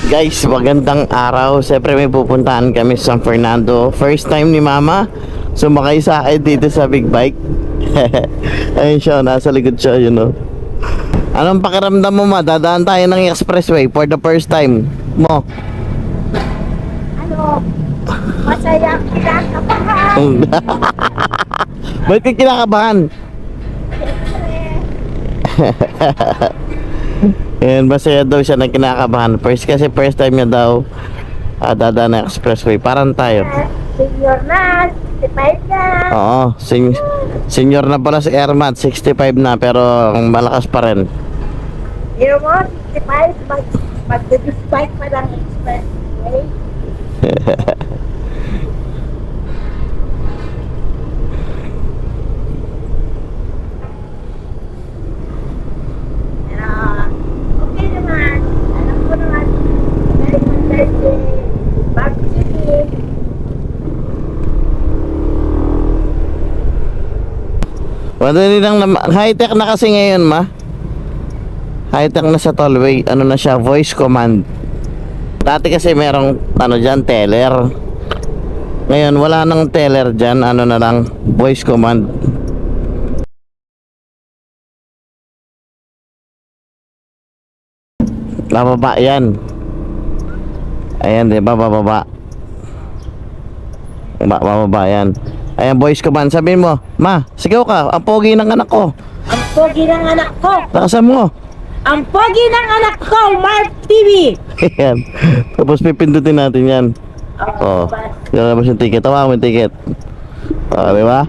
Guys, magandang araw. Siyempre may pupuntahan kami sa San Fernando. First time ni Mama sumakay sa akin dito sa big bike. Ayun siya, nasa likod siya, you know. Anong pakiramdam mo, Ma? Dadaan tayo ng expressway for the first time mo. Ano? Masaya, kinakabahan. Ba't ka kinakabahan? Yan, masaya daw siya na kinakabahan. First time niya daw dadaan ng expressway. Parang tayo. Senior na, 65 na. Oo, senior na pala si Ermat, 65 na pero malakas pa rin. Pero mo, 65, mag-despite pa ng expressway. Pero, okay naman. Alam ko naman, American Thursday, barbecue. Madali lang na, high-tech na kasi ngayon, Ma. High-tech na sa tollway. Ano na siya, voice command. Dati kasi merong dyan, teller. Ngayon wala nang teller dyan. Ano na lang, voice command. Bababa yan. Ayan, diba, bababa. Bababa yan. Ayan, voice command. Sabihin mo, Ma, sigaw ka, ang pogi ng anak ko. Ang pogi ng anak ko! Takasan mo. Ang pogi ng anak ko, Mark TV! Ayan. Tapos pipindutin natin yan. Oo. Lalabas yung ticket. Tawa mo yung ticket. Oo, di ba?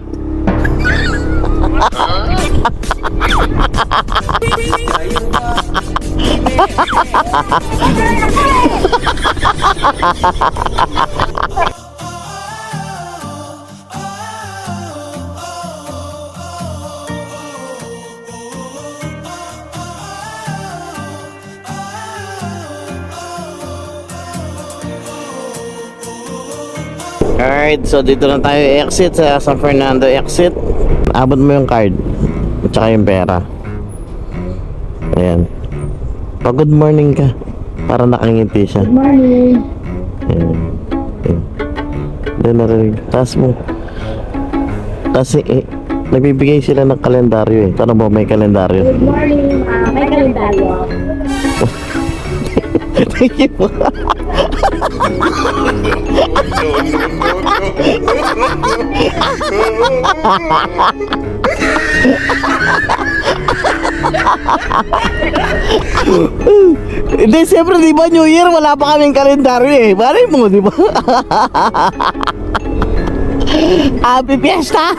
Alright, so dito na tayo exit sa San Fernando exit. Abot mo yung card at saka yung pera. Ayan. Pag good morning ka, para nakangiti siya. Good morning! Ayan. Ayan. Doon narinig. Taas mo. Kasi nagbibigay sila ng kalendaryo eh. Tanong mo, may kalendaryo. Good morning, may kalendaryo. Thank you. Hindi, siyempre, di ba, New Year, wala pa kaming kalendaryo eh. Bari mo, di ba? Happy Fiesta!